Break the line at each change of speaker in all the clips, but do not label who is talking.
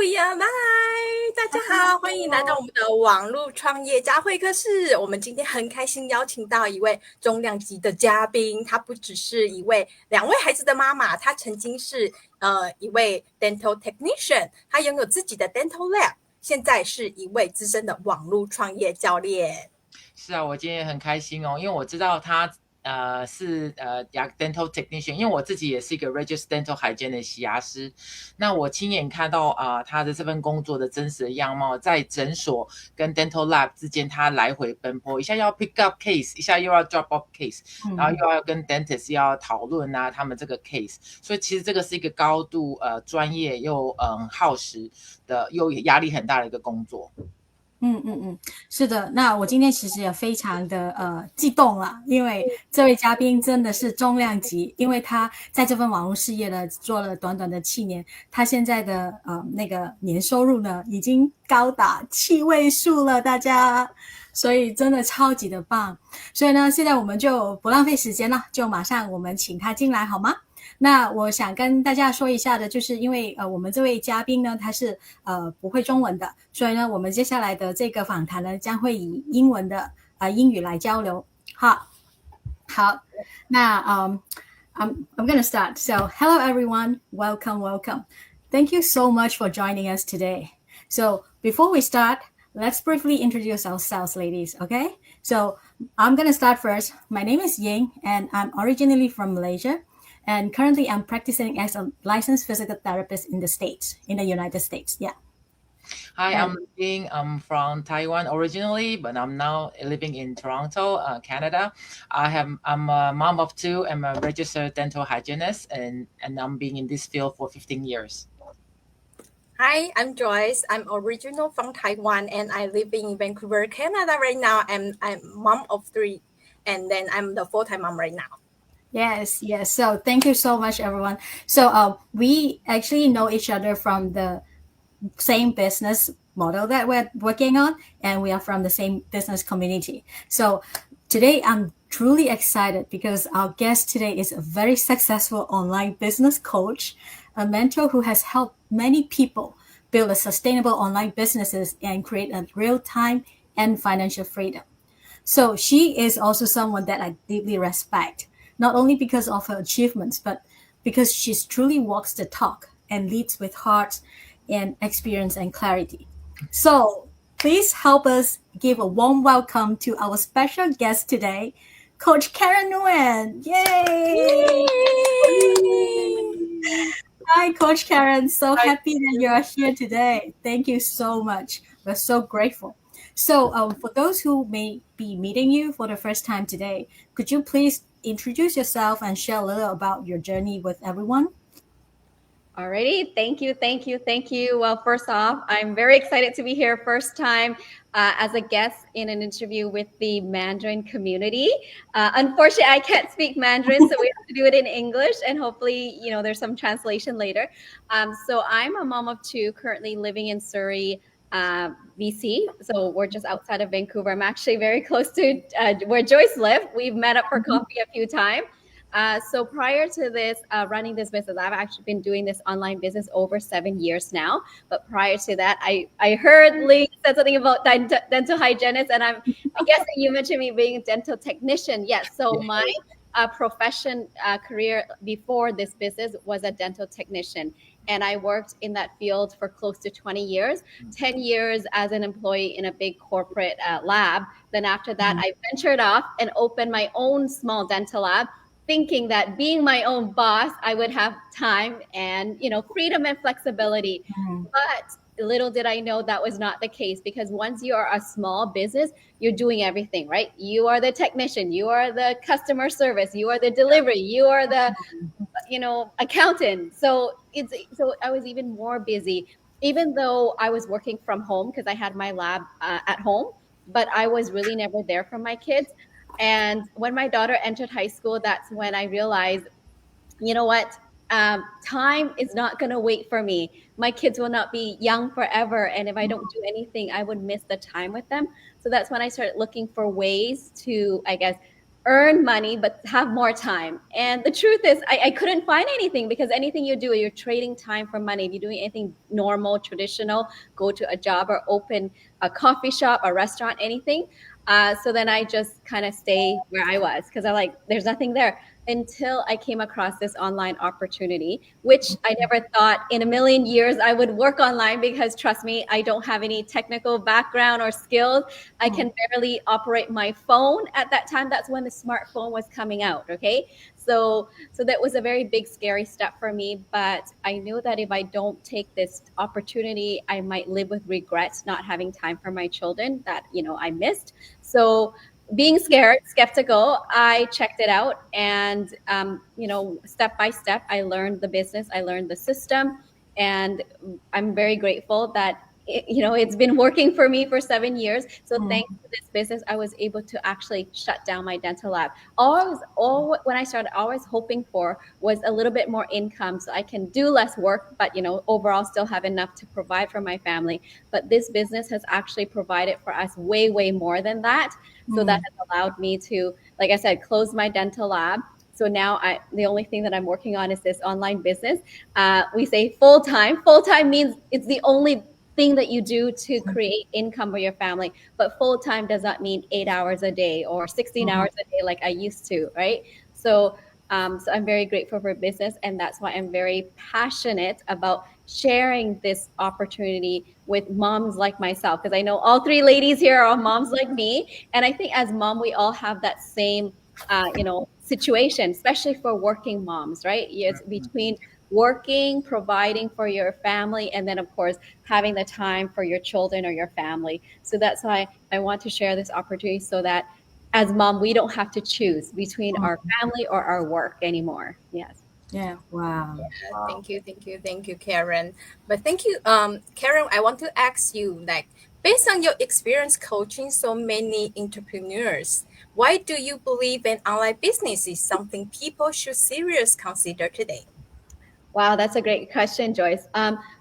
一样。来，大家好，欢迎来到我们的网络创业家会客室。我们今天很开心邀请到一位重量级的嘉宾，她不只是两位孩子的妈妈，她曾经是一位 dental technician， 她拥有自己的 dental lab， 现在是一位资深的网络创业教练。
是啊，我今天很开心哦，因为我知道他是dental technician， 因为我自己也是一个 registered dental hygienist 的洗牙师。那我亲眼看到他的这份工作的真实的样貌，在诊所跟 dental lab 之间，他来回奔波，一下要 pick up case， 一下又要 drop off case，然后又要跟 dentist 要讨论他们这个 case， 所以其实这个是一个高度专业又耗时的又压力很大的一个工作。
是的，那我今天其实也非常的激动了，因为这位嘉宾真的是重量级，因为他在这份网络事业呢做了短短的7年，他现在的那个年收入呢已经高达7位数了，大家，所以真的超级的棒。所以呢，现在我们就不浪费时间了，就马上我们请他进来好吗？那我想跟大家说一下的，就是因为我们这位嘉宾呢，他是不会中文的，所以呢，我们接下来的这个访谈呢，将会以英语来交流。好，那I'm going to start. So, hello everyone, welcome. Thank you so much for joining us today. So, before we start, let's briefly introduce ourselves, ladies. Okay? So, I'm going to start first. My name is Ying, and I'm originally from Malaysia.And currently, I'm practicing as a licensed physical therapist in the United States. Yeah.
Hi, I'm Ying. I'm from Taiwan originally, but I'm now living in Toronto, Canada. I'm a mom of 2. I'm a registered dental hygienist, and I'm being in this field for 15 years.
Hi, I'm Joyce. I'm original from Taiwan, and I live in Vancouver, Canada right now. I'm mom of 3, and then I'm the full-time mom right now.Yes.
So thank you so much, everyone. So we actually know each other from the same business model that we're working on, and we are from the same business community. So today I'm truly excited because our guest today is a very successful online business coach, a mentor who has helped many people build a sustainable online businesses and create a real-time and financial freedom. So she is also someone that I deeply respect.Not only because of her achievements, but because she truly walks the talk and leads with heart and experience and clarity. So please help us give a warm welcome to our special guest today, Coach Karen Nguyen. Yay! Hi, Coach Karen. So happy that you are here today. Thank you so much. We're so grateful.So for those who may be meeting you for the first time today, could you please introduce yourself and share a little about your journey with everyone?
Alrighty, thank you. Well, first off, I'm very excited to be here first time as a guest in an interview with the Mandarin community. Unfortunately, I can't speak Mandarin, so we have to do it in English, and hopefully, there's some translation later. So I'm a mom of 2, currently living in Surrey,BC. So we're just outside of Vancouver. I'm actually very close to where Joyce lived. We've met up for coffee a few times. So prior to this, running this business, I've actually been doing this online business over 7 years now. But prior to that, I heard Lee said something about dental hygienist, and I'm guessing you mentioned me being a dental technician. Yes. So my profession career before this business was a dental technician.And I worked in that field for close to 20 years, 10 years as an employee in a big corporate lab. Then after that, I ventured off and opened my own small dental lab, thinking that being my own boss, I would have time and, freedom and flexibility. But little did I know that was not the case, because once you are a small business, you're doing everything, right? You are the technician, you are the customer service, you are the delivery, you are the, accountant. So I was even more busy, even though I was working from home because I had my lab at home, but I was really never there for my kids. And when my daughter entered high school, that's when I realized, time is not going to wait for me. My kids will not be young forever. And if I don't do anything, I would miss the time with them. So that's when I started looking for ways to, earn money, but have more time. And the truth is, I couldn't find anything, because anything you do, you're trading time for money. If you're doing anything normal, traditional, go to a job or open a coffee shop, a restaurant, anything. So then I just kind of stay where I was, because I like, there's nothing there, until I came across this online opportunity, which I never thought in a million years I would work online, because trust me, I don't have any technical background or skills. I can barely operate my phone at that time. That's when the smartphone was coming out. Okay. So that was a very big, scary step for me. But I knew that if I don't take this opportunity, I might live with regrets, not having time for my children that, I missed. So being scared, skeptical, I checked it out, and, step by step, I learned the business, I learned the system, and I'm very grateful that it's been working for me for 7 years. So thanks to this business, I was able to actually shut down my dental lab. When I started, always hoping for was a little bit more income, so I can do less work, but overall still have enough to provide for my family. But this business has actually provided for us way, way more than that. So that has allowed me to, like I said, close my dental lab. So now the only thing that I'm working on is this online business. We say full-time. Full-time means it's the only thing that you do to create income for your family. But full-time does not mean 8 hours a day or 16 hours a day like I used to, right? So I'm very grateful for business, and that's why I'm very passionate about sharing this opportunity with moms like myself, because I know all 3 ladies here are moms like me, and I think as mom we all have that same situation, especially for working moms, right? It's between working, providing for your family, and then of course having the time for your children or your family. So that's why I want to share this opportunity, so that as mom, we don't have to choose between our family or our work anymore. Yes.
Yeah. Wow.
Thank you, Karen. But thank you, Karen. I want to ask you, like, based on your experience coaching so many entrepreneurs, why do you believe an online business is something people should seriously consider today?
Wow, that's a great question, Joyce.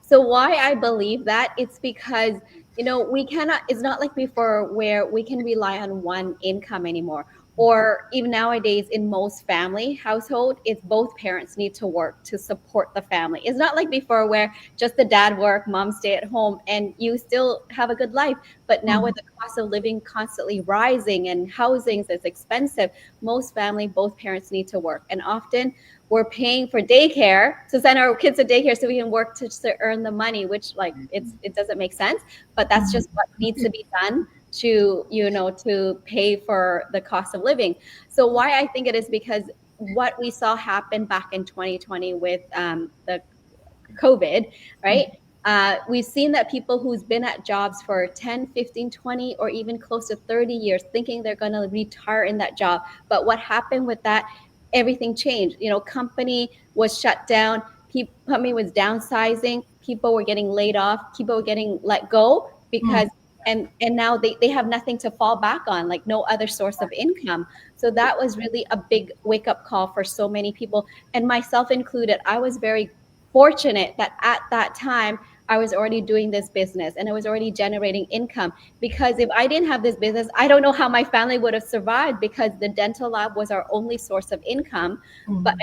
So why I believe that, it's because, we cannot, it's not like before where we can rely on one income anymore. Or even nowadays in most family household, it's both parents need to work to support the family. It's not like before where just the dad work, mom stay at home, and you still have a good life. But now with the cost of living constantly rising and housing is expensive, most family, both parents need to work. And often we're paying for daycare to send our kids to daycare so we can work to earn the money, which it doesn't make sense, but that's just what needs to be done to pay for the cost of living. So why I think it is because what we saw happen back in 2020 with the COVID, right? We've seen that people who's been at jobs for 10, 15, 20, or even close to 30 years thinking they're going to retire in that job. But what happened with that, everything changed. Company was shut down. Company was downsizing. People were getting laid off. People were getting let go because and now they have nothing to fall back on, like no other source of income. So that was really a big wake up call for so many people, and myself included. I was very fortunate that at that time I was already doing this business and I was already generating income, because if I didn't have this business, I don't know how my family would have survived, because the dental lab was our only source of income. But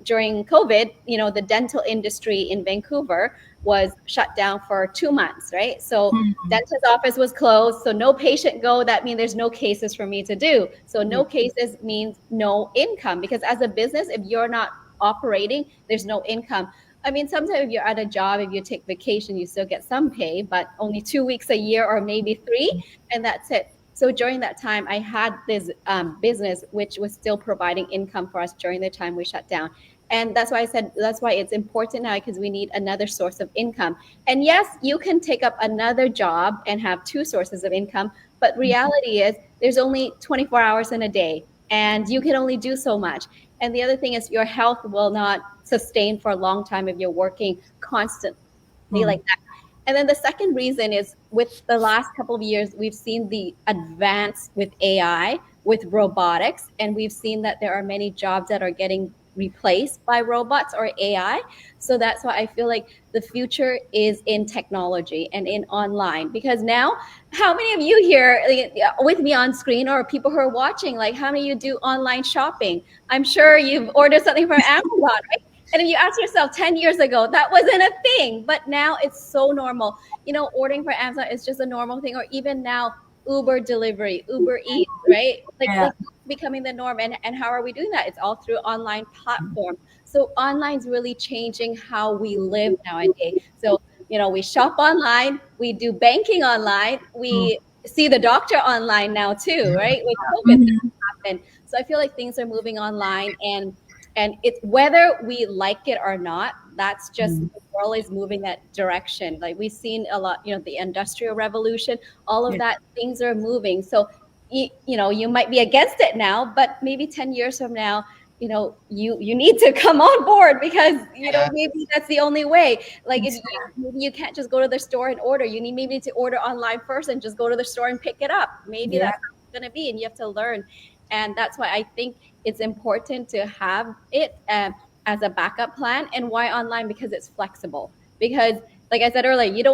during COVID, the dental industry in Vancouver was shut down for 2 months, right? So dentist office was closed. So no patient go. That means there's no cases for me to do. So no cases means no income, because as a business, if you're not operating, there's no income. I mean, sometimes if you're at a job, if you take vacation, you still get some pay, but only 2 weeks a year or maybe 3, and that's it. So during that time, I had this business, which was still providing income for us during the time we shut down. And that's why I said, that's why it's important now, because we need another source of income. And yes, you can take up another job and have 2 sources of income, but reality is there's only 24 hours in a day, and you can only do so much. And the other thing is your health will not sustain for a long time if you're working constantly like that. And then the second reason is, with the last couple of years, we've seen the advance with AI, with robotics, and we've seen that there are many jobs that are getting replaced by robots or AI. So that's why I feel like the future is in technology and in online, because now, how many of you here with me on screen, or people who are watching, like how many of you do online shopping? I'm sure you've ordered something from Amazon, right? And if you ask yourself 10 years ago, that wasn't a thing, but now it's so normal. Ordering for Amazon is just a normal thing, or even now Uber delivery, Uber Eats, right? Like becoming the norm. And how are we doing that? It's all through online platform. So online is really changing how we live nowadays. So, we shop online, we do banking online, we see the doctor online now too, right? With COVID, that happened. So I feel like things are moving online, and it's whether we like it or not, that's just the world is moving that direction. Like we've seen a lot, the Industrial Revolution, all of that, things are moving. So, you might be against it now, but maybe 10 years from now, you need to come on board, because, maybe that's the only way. Like maybe you can't just go to the store and order. You need maybe to order online first and just go to the store and pick it up. Maybe that's how it's going to be, and you have to learn. And that's why I think it's important to have it as a backup plan. And why online? Because it's flexible. Because like I said earlier, it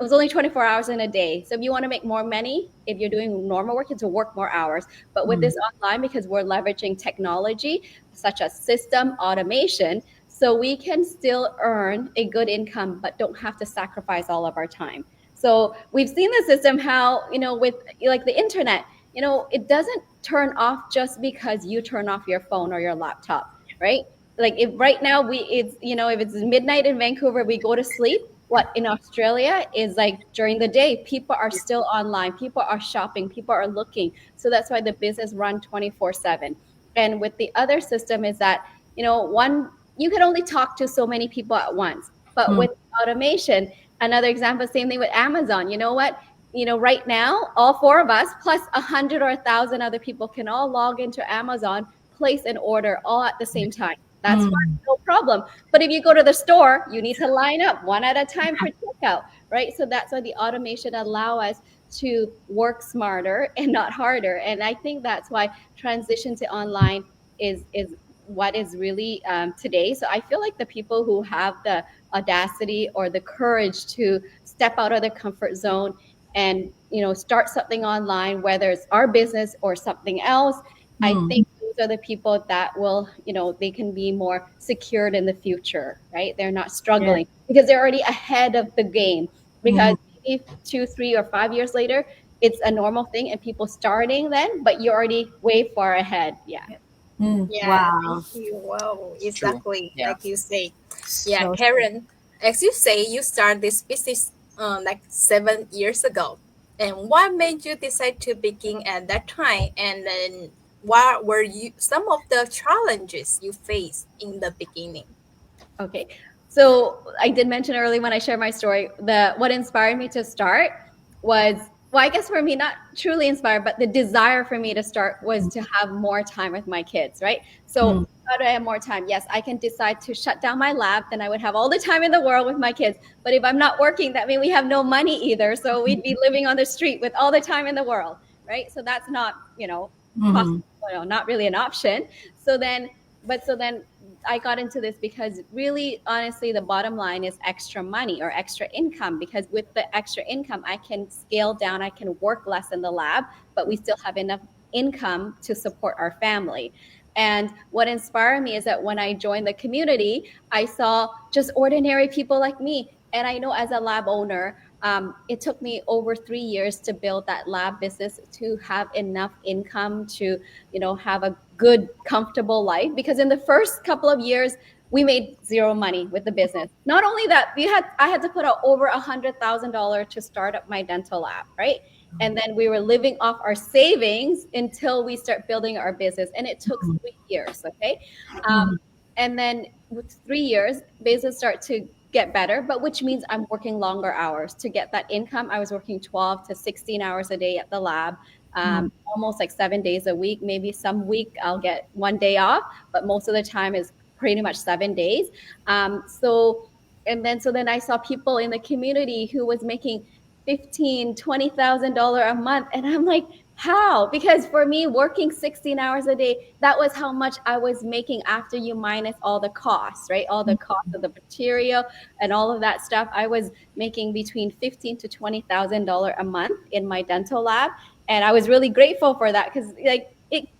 was only 24 hours in a day. So if you want to make more money, if you're doing normal work, it's to work more hours. But with this online, because we're leveraging technology such as system automation, so we can still earn a good income, but don't have to sacrifice all of our time. So we've seen the system, how, with like the internet, it doesn't turn off just because you turn off your phone or your laptop, right? Like if right now if it's midnight in Vancouver, we go to sleep. What in Australia is like during the day, people are still online, people are shopping, people are looking. So that's why the business run 24/7. And with the other system is that, you can only talk to so many people at once. But with automation, another example, same thing with Amazon. You know what? Right now, all four of us plus 100 or 1,000 other people can all log into Amazon, place an order all at the same time. That's fine, no problem. But if you go to the store, you need to line up one at a time for checkout, right? So that's why the automation allow us to work smarter and not harder. And I think that's why transition to online is what is really today. So I feel like the people who have the audacity or the courage to step out of their comfort zone and start something online, whether it's our business or something else, I think those are the people that will, they can be more secured in the future, right? They're not struggling because they're already ahead of the game. Because maybe 2, 3, or 5 years later, it's a normal thing and people starting then, but you're already way far ahead.
Wow.
Thank you. Wow, exactly.
Yeah.
Like you say.
So
Karen, as you say, you started this business like 7 years ago. And what made you decide to begin at that time? And then what were some of the challenges you faced in the beginning?
Okay. So I did mention earlier when I shared my story, what inspired me to start was, well, I guess for me, not truly inspired, but the desire for me to start was to have more time with my kids, right? So how do I have more time? Yes, I can decide to shut down my lab, then I would have all the time in the world with my kids. But if I'm not working, that means we have no money either. So we'd be living on the street with all the time in the world, right? So that's not, possible, not really an option. So then I got into this because really, honestly, the bottom line is extra money or extra income, because with the extra income, I can scale down, I can work less in the lab, but we still have enough income to support our family. And what inspired me is that when I joined the community, I saw just ordinary people like me. And I know as a lab owner, it took me over 3 years to build that lab business to have enough income to, have a good, comfortable life. Because in the first couple of years, we made zero money with the business. Not only that, I had to put out over $100,000 to start up my dental lab, right? And then we were living off our savings until we start building our business. And it took 3 years, okay? And then with 3 years, business started to get better, but which means I'm working longer hours to get that income. I was working 12 to 16 hours a day at the lab, almost like 7 days a week. Maybe some week I'll get 1 day off, but most of the time is pretty much 7 days. So then I saw people in the community who was making $15,000, $20,000 a month. And I'm like, how? Because for me, working 16 hours a day, that was how much I was making after you minus all the costs, right? All the cost of the material and all of that stuff. I was making between $15,000 to $20,000 a month in my dental lab. And I was really grateful for that because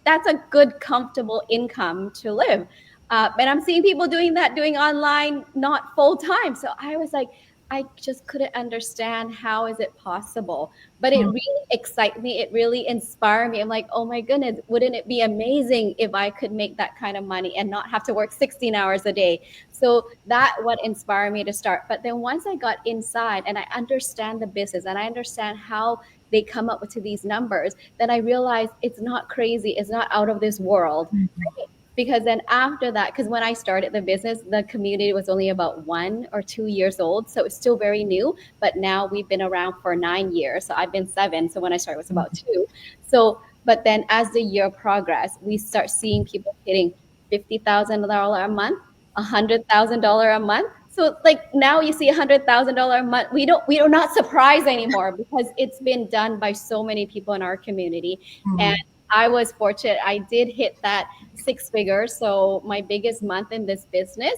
that's a good, comfortable income to live. And I'm seeing people doing online, not full time. So I was like, I just couldn't understand how is it possible, but it really excited me. It really inspired me. I'm like, oh my goodness, wouldn't it be amazing if I could make that kind of money and not have to work 16 hours a day? So that what inspired me to start. But then once I got inside and I understand the business and I understand how they come up with these numbers, then I realized it's not crazy. It's not out of this world. Right? Because then after that, because when I started the business, the community was only about 1 or 2 years old. So it's still very new. But now we've been around for 9 years. So I've been 7. So when I started, it was about 2. So, but then as the year progressed, we start seeing people hitting $50,000 a month, $100,000 a month. So like now you see $100,000 a month. We're not surprised anymore because it's been done by so many people in our community. And I was fortunate. I did hit that 6 figures. So my biggest month in this business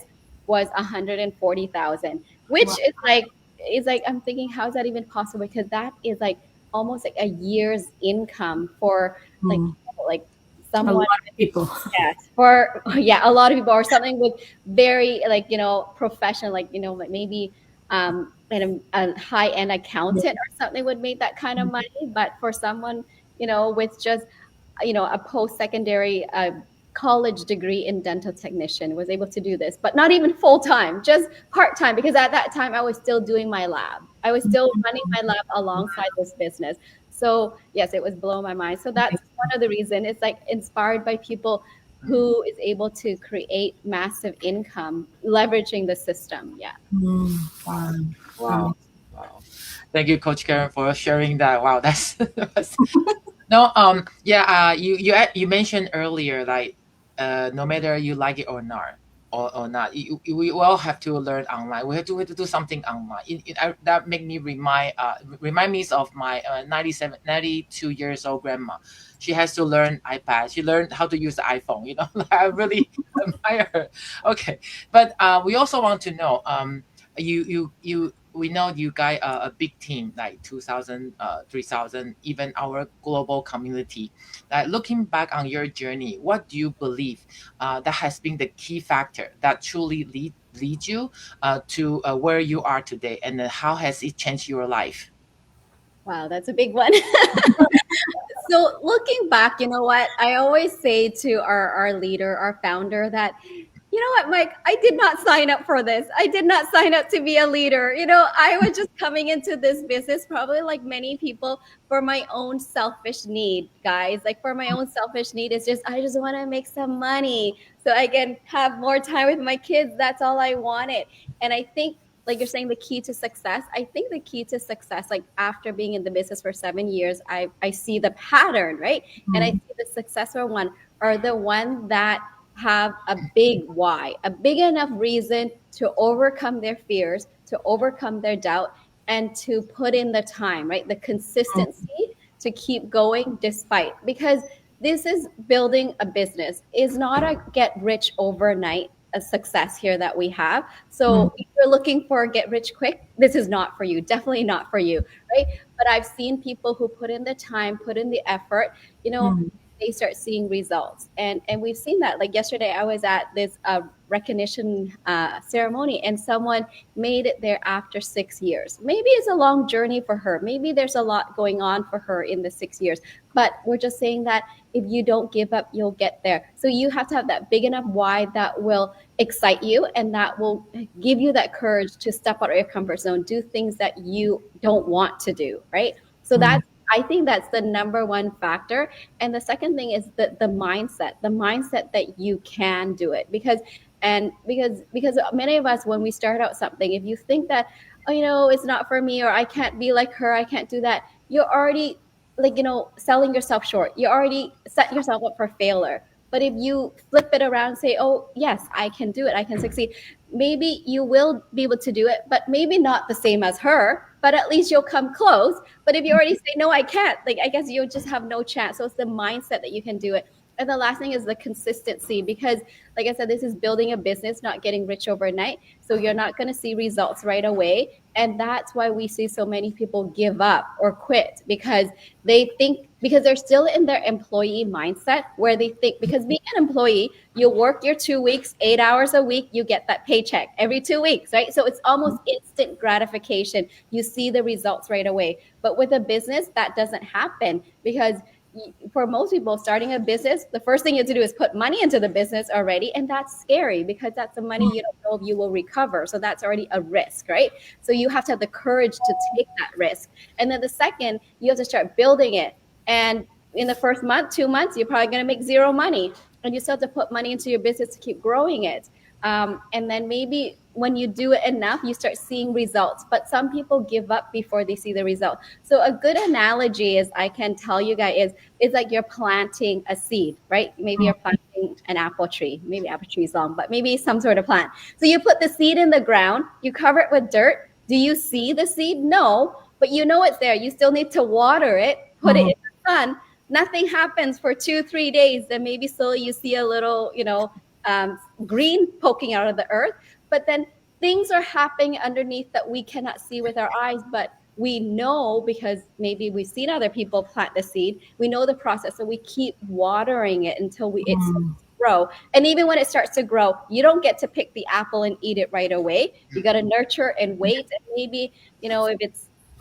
was 140,000, which is like I'm thinking, how is that even possible? Because that is like almost like a year's income for like someone.
A lot of people.
Yes, a lot of people, or something with very professional, maybe a high-end accountant or something would make that kind of money. But for someone with just a post-secondary college degree in dental technician was able to do this, but not even full-time, just part-time, because at that time I was still doing my lab. I was still running my lab alongside this business. So yes, it was blowing my mind. So that's one of the reasons. It's like inspired by people who is able to create massive income leveraging the system. Yeah.
Wow. Thank you, Coach Karen, for sharing that. Wow, that's no, you mentioned earlier, like, no matter you like it or not, we all have to learn online. We have to do something online. That make me remind me of my 92 years old grandma. She has to learn iPad. She learned how to use the iPhone. I really admire her. Okay, but we also want to know, we know you guys are a big team, like 2,000, 3,000, even our global community. Looking back on your journey, what do you believe that has been the key factor that truly lead you to where you are today, and how has it changed your life?
Wow, that's a big one. So looking back, you know what? I always say to our leader, our founder, that you know what, Mike, I did not sign up for this. I did not sign up to be a leader. I was just coming into this business, probably like many people, for my own selfish need, guys. Like for my own selfish need is I just want to make some money so I can have more time with my kids. That's all I wanted. And I think, like you're saying, the key to success, I think the key to success, like after being in the business for 7 years, I see the pattern, right? And I see the successful one are the one that have a big why, a big enough reason to overcome their fears, to overcome their doubt, and to put in the time, right? The consistency to keep going despite, because this is building a business. Is not a get rich overnight a success here that we have. So if you're looking for get rich quick, this is not for you. Definitely not for you, right? But I've seen people who put in the time, put in the effort, they start seeing results. And we've seen that. Like yesterday, I was at this recognition ceremony, and someone made it there after 6 years. Maybe it's a long journey for her. Maybe there's a lot going on for her in the 6 years. But we're just saying that if you don't give up, you'll get there. So you have to have that big enough why that will excite you, and that will give you that courage to step out of your comfort zone, do things that you don't want to do, right? So I think that's the number one factor. And the second thing is the mindset that you can do it. Because many of us, when we start out something, if you think that, it's not for me, or I can't be like her, I can't do that, you're already selling yourself short. You already set yourself up for failure. But if you flip it around and say, oh, yes, I can do it, I can succeed, maybe you will be able to do it, but maybe not the same as her, but at least you'll come close. But if you already say, no, I can't, like, I guess you'll just have no chance. So it's the mindset that you can do it. And the last thing is the consistency, because like I said, this is building a business, not getting rich overnight. So you're not going to see results right away. And that's why we see so many people give up or quit, because they think, because they're still in their employee mindset where they think, because being an employee, you work your 2 weeks, 8 hours a week, you get that paycheck every 2 weeks, right? So it's almost instant gratification. You see the results right away. But with a business, that doesn't happen, because for most people starting a business, the first thing you have to do is put money into the business already. And that's scary, because that's the money you don't know if you will recover. So that's already a risk, right? So you have to have the courage to take that risk. And then the second, you have to start building it. And in the first month, 2 months, you're probably going to make zero money. And you still have to put money into your business to keep growing it. And then maybe when you do it enough, you start seeing results. But some people give up before they see the result. So a good analogy is, I can tell you guys, is like you're planting a seed, right? Maybe you're planting an apple tree. Maybe apple tree is long, but maybe some sort of plant. So you put the seed in the ground, you cover it with dirt. Do you see the seed? No, but you know it's there. You still need to water it, put it in the sun. Nothing happens for 2-3 days. Then maybe slowly you see a little, green poking out of the earth. But then things are happening underneath that we cannot see with our eyes, but we know, because maybe we've seen other people plant the seed. We know the process, so we keep watering it until it starts to grow. And even when it starts to grow, you don't get to pick the apple and eat it right away. You got to nurture and wait. And maybe,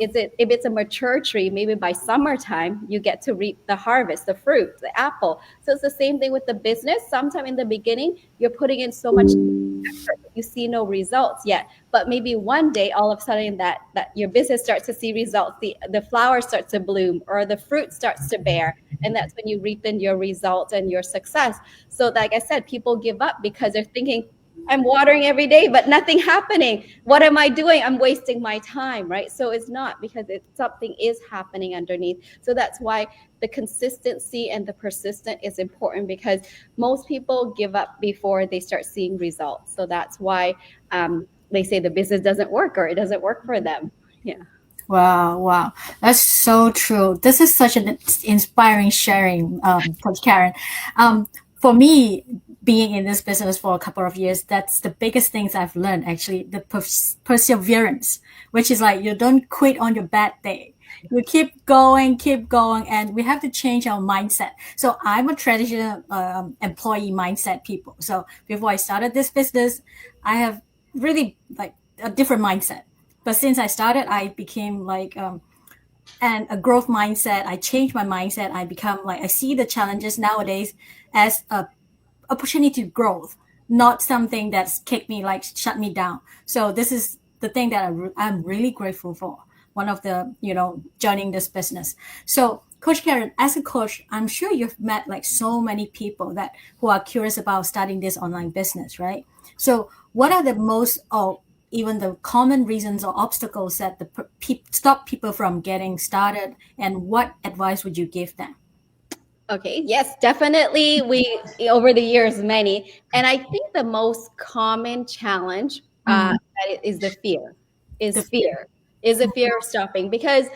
if it's a mature tree, maybe by summertime, you get to reap the harvest, the fruit, the apple. So it's the same thing with the business. Sometime in the beginning, you're putting in so much effort, but you see no results yet. But maybe one day, all of a sudden, that your business starts to see results. The flower starts to bloom, or the fruit starts to bear. And that's when you reap in your results and your success. So like I said, people give up because they're thinking, I'm watering every day, but nothing happening. What am I doing? I'm wasting my time, right? So it's not, because something is happening underneath. So that's why the consistency and the persistent is important, because most people give up before they start seeing results. So that's why they say the business doesn't work, or it doesn't work for them. Yeah.
Wow. That's so true. This is such an inspiring sharing, Coach Karen. For me, being in this business for a couple of years, that's the biggest things I've learned, actually, the perseverance, which is like, you don't quit on your bad day. You keep going, and we have to change our mindset. So I'm a traditional employee mindset people. So before I started this business, I have really like a different mindset. But since I started, I became like and a growth mindset. I changed my mindset. I become like, I see the challenges nowadays as a opportunity to growth, not something that's kicked me, like shut me down. So this is the thing that I'm really grateful for. One of the, joining this business. So Coach Karen, as a coach, I'm sure you've met like so many people who are curious about starting this online business, right? So what are the most, or even the common reasons or obstacles that stop people from getting started, and what advice would you give them?
Okay. Yes, definitely. Over the years, many. And I think the most common challenge is the fear, is the fear of stopping. Because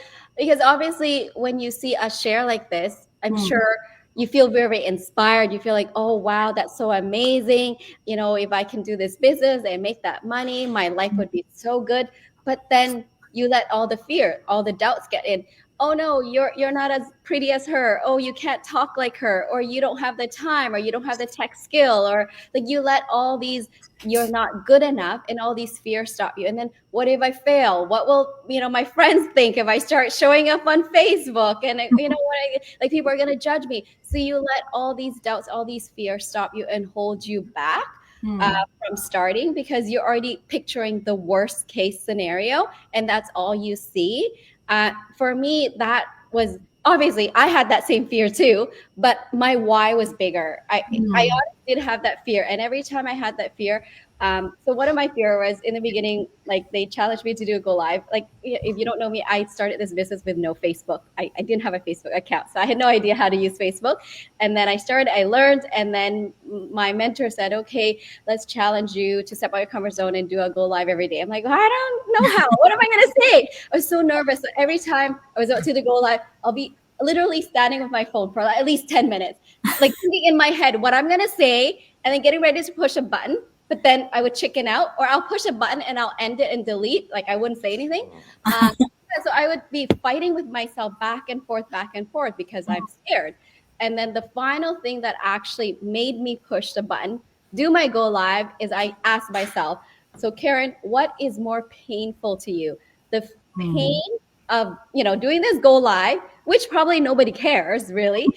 obviously when you see a share like this, I'm sure you feel very inspired. You feel like, oh, wow, that's so amazing. If I can do this business and make that money, my life would be so good. But then you let all the fear, all the doubts get in. Oh no, you're not as pretty as her. Oh, you can't talk like her, or you don't have the time, or you don't have the tech skill, or like you let all these, you're not good enough, and all these fears stop you. And then what if I fail? What will my friends think if I start showing up on Facebook? And like people are gonna judge me. So you let all these doubts, all these fears stop you and hold you back from starting, because you're already picturing the worst case scenario, and that's all you see. For me, that was obviously, I had that same fear too, but my why was bigger. I always did have that fear. And every time I had that fear, So one of my fear was in the beginning, like they challenged me to do a go live. Like if you don't know me, I started this business with no Facebook. I didn't have a Facebook account. So I had no idea how to use Facebook. And then I learned, and then my mentor said, okay, let's challenge you to step out your comfort zone and do a go live every day. I'm like, I don't know how. What am I going to say? I was so nervous. So every time I was about to the go live, I'll be literally standing with my phone for like at least 10 minutes, like thinking in my head what I'm going to say, and then getting ready to push a button. But then I would chicken out, or I'll push a button and I'll end it and delete. Like I wouldn't say anything. So I would be fighting with myself back and forth because I'm scared. And then the final thing that actually made me push the button, do my go live, is I asked myself, so Karen, what is more painful to you? The pain of, doing this go live, which probably nobody cares really,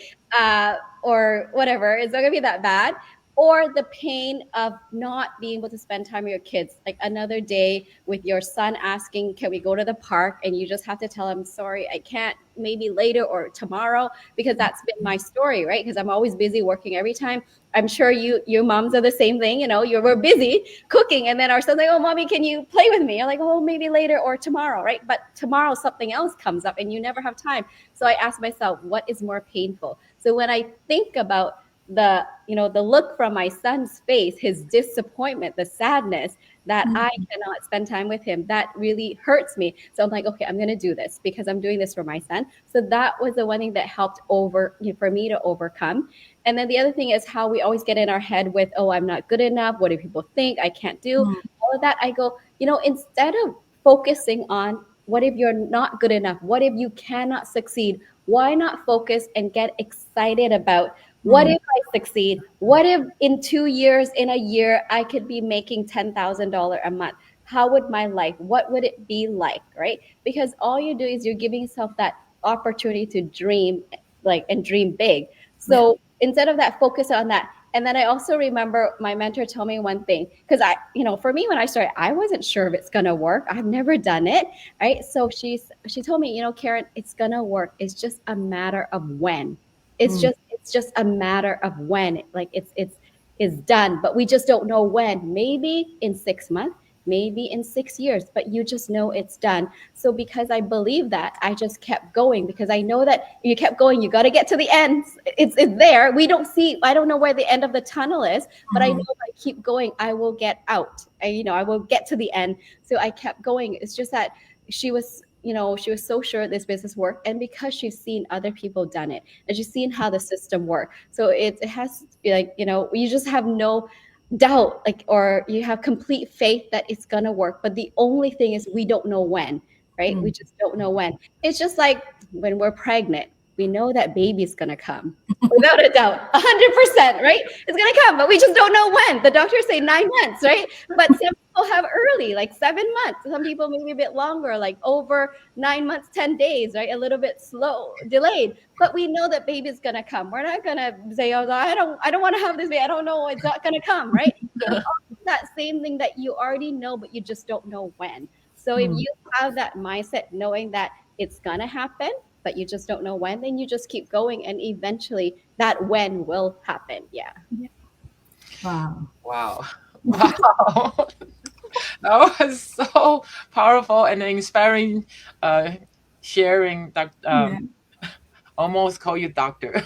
or whatever, it's not gonna be that bad, or the pain of not being able to spend time with your kids, like another day with your son asking, can we go to the park? And you just have to tell him, sorry, I can't, maybe later or tomorrow, because that's been my story, right? Because I'm always busy working every time. I'm sure your moms are the same thing, we're busy cooking, and then our son's like, oh, mommy, can you play with me? I'm like, oh, maybe later or tomorrow, right? But tomorrow something else comes up and you never have time. So I asked myself, what is more painful? So when I think about the look from my son's face, his disappointment, the sadness that I cannot spend time with him, that really hurts me. So I'm like, okay, I'm going to do this because I'm doing this for my son. So that was the one thing that helped for me to overcome. And then the other thing is how we always get in our head with, oh, I'm not good enough. What do people think? I can't do all of that. I go, instead of focusing on what if you're not good enough? What if you cannot succeed? Why not focus and get excited about what if I succeed? What if in 2 years, in a year, I could be making $10,000 a month? How would my life, what would it be like, right? Because all you do is you're giving yourself that opportunity to dream, and dream big. So instead of that, focus on that. And then I also remember my mentor told me one thing, because for me, when I started, I wasn't sure if it's going to work. I've never done it, right? So she told me, Karen, it's going to work. It's just a matter of when. It's just a matter of when, like it's done, but we just don't know when. Maybe in 6 months, maybe in 6 years, but you just know it's done. So because I believe that, I just kept going, because I know that you kept going, you got to get to the end. It's there. I don't know where the end of the tunnel is, but I know if I keep going, I will get out. I will get to the end. So I kept going. It's just that she was so sure this business worked, and because she's seen other people done it, and she's seen how the system works. So it has to be like, you just have no doubt, or you have complete faith that it's gonna work. But the only thing is we don't know when, right? We just don't know when. It's just like when we're pregnant, we know that baby's gonna come without a doubt, 100%, right? It's gonna come, but we just don't know when. The doctors say 9 months, right? But some people have early, like 7 months. Some people maybe a bit longer, like over 9 months, 10 days, right? A little bit slow, delayed. But we know that baby's gonna come. We're not gonna say, oh, I don't want to have this baby. I don't know, it's not gonna come, right? That same thing that you already know, but you just don't know when. So if you have that mindset, knowing that it's gonna happen, but you just don't know when, then you just keep going, and eventually that when will happen. Yeah.
Wow. That was so powerful and inspiring, sharing. Almost call you doctor.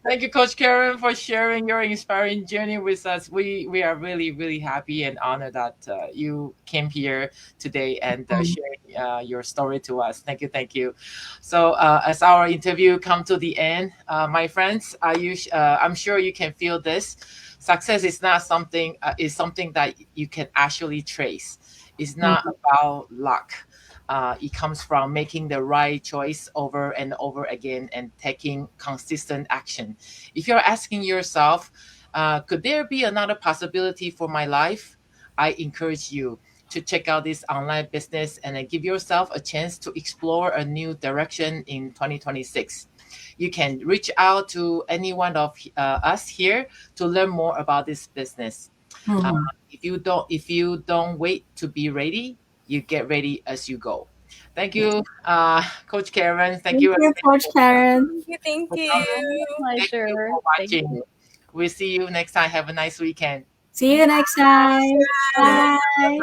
Thank you, Coach Karen, for sharing your inspiring journey with us. We are really, really happy and honored that you came here today and sharing your story to us. Thank you. So as our interview come to the end, my friends, I'm sure you can feel this. Success is not something is something that you can actually trace. It's not about luck. It comes from making the right choice over and over again and taking consistent action. If you're asking yourself, could there be another possibility for my life? I encourage you to check out this online business and then give yourself a chance to explore a new direction in 2026. You can reach out to any one of us here to learn more about this business. If you don't wait to be ready, you get ready as you go. Thank you, Coach Karen. Thank you,
Coach Karen.
Thank you.
Pleasure.
Thank you for watching. We'll see you next time. Have a nice weekend.
See you next time. Bye.